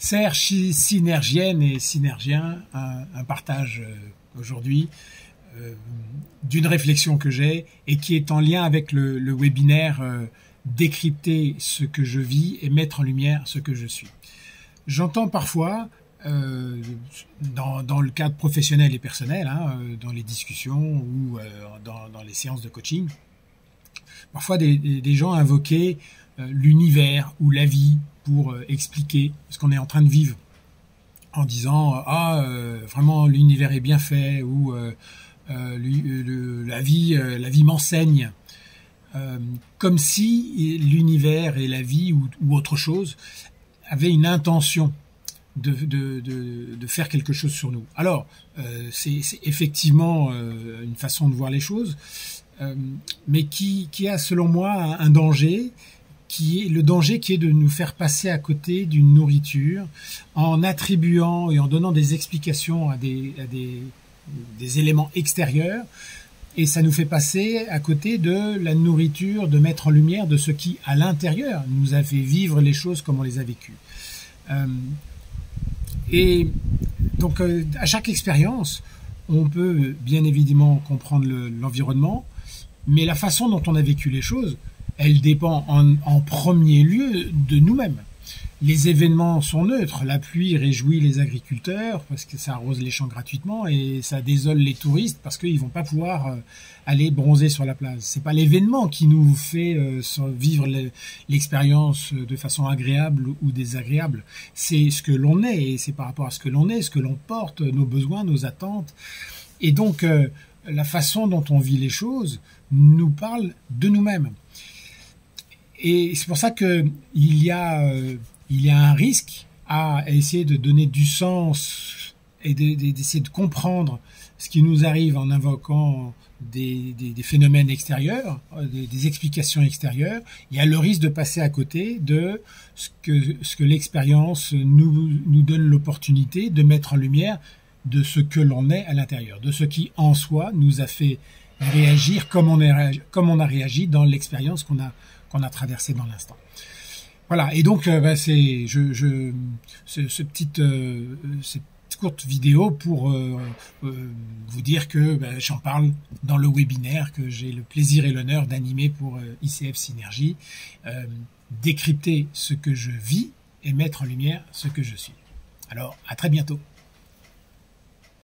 Synergienne et synergien, un partage aujourd'hui d'une réflexion que j'ai et qui est en lien avec le webinaire décrypter ce que je vis et mettre en lumière ce que je suis. J'entends parfois, dans le cadre professionnel et personnel, dans les discussions ou dans les séances de coaching, parfois des gens invoquer l'univers ou la vie pour expliquer ce qu'on est en train de vivre, en disant vraiment l'univers est bien fait ou la vie m'enseigne, comme si l'univers et la vie ou autre chose avaient une intention de faire quelque chose sur nous. Alors, c'est effectivement une façon de voir les choses, mais qui a selon moi un danger, qui est le danger qui est de nous faire passer à côté d'une nourriture en attribuant et en donnant des explications à des éléments extérieurs, et ça nous fait passer à côté de la nourriture, de mettre en lumière de ce qui, à l'intérieur, nous a fait vivre les choses comme on les a vécues. Et donc, à chaque expérience, on peut bien évidemment comprendre l'environnement, mais la façon dont on a vécu les choses, elle dépend en premier lieu de nous-mêmes. Les événements sont neutres. La pluie réjouit les agriculteurs parce que ça arrose les champs gratuitement et ça désole les touristes parce qu'ils vont pas pouvoir aller bronzer sur la plage. C'est pas l'événement qui nous fait vivre l'expérience de façon agréable ou désagréable. C'est ce que l'on est et c'est par rapport à ce que l'on est, ce que l'on porte, nos besoins, nos attentes. Et donc, la façon dont on vit les choses nous parle de nous-mêmes. Et c'est pour ça que il y a un risque à essayer de donner du sens et d'essayer de comprendre ce qui nous arrive en invoquant des phénomènes extérieurs, des explications extérieures. Il y a le risque de passer à côté de ce que l'expérience nous donne l'opportunité de mettre en lumière de ce que l'on est à l'intérieur, de ce qui en soi nous a fait réagir comme on a réagi dans l'expérience qu'on a traversée dans l'instant. Voilà, et donc cette courte vidéo pour vous dire que j'en parle dans le webinaire que j'ai le plaisir et l'honneur d'animer pour ICF Synergie, décrypter ce que je vis et mettre en lumière ce que je suis. Alors, à très bientôt.